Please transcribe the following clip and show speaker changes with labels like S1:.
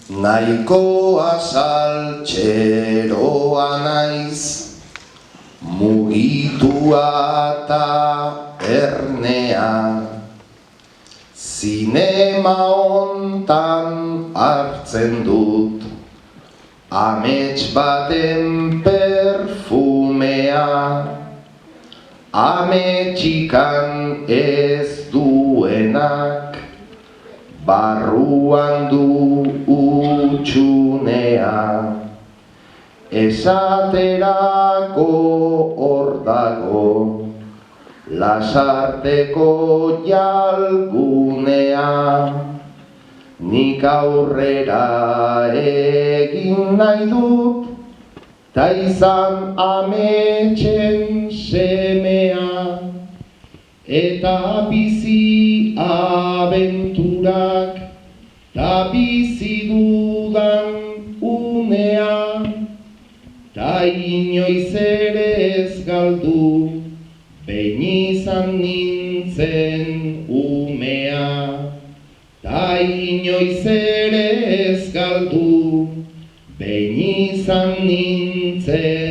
S1: Nahikoa saltxeroa naiz, mugitua eta ernea, zinema hontan hartzen dut, amets baten perfumea, ametsikan ez duenak, barruan du utxunea, esaterako hor dago, lasarteko jalgunea, nik aurrera egin nahi dut, ta izan ametsen semea, eta bizi abenturak, ta bizi dudan unea, ta inoiz ere ez galdu, behin izan nintzen umea, ta inoiz ere ez galdu, behin izan nintzen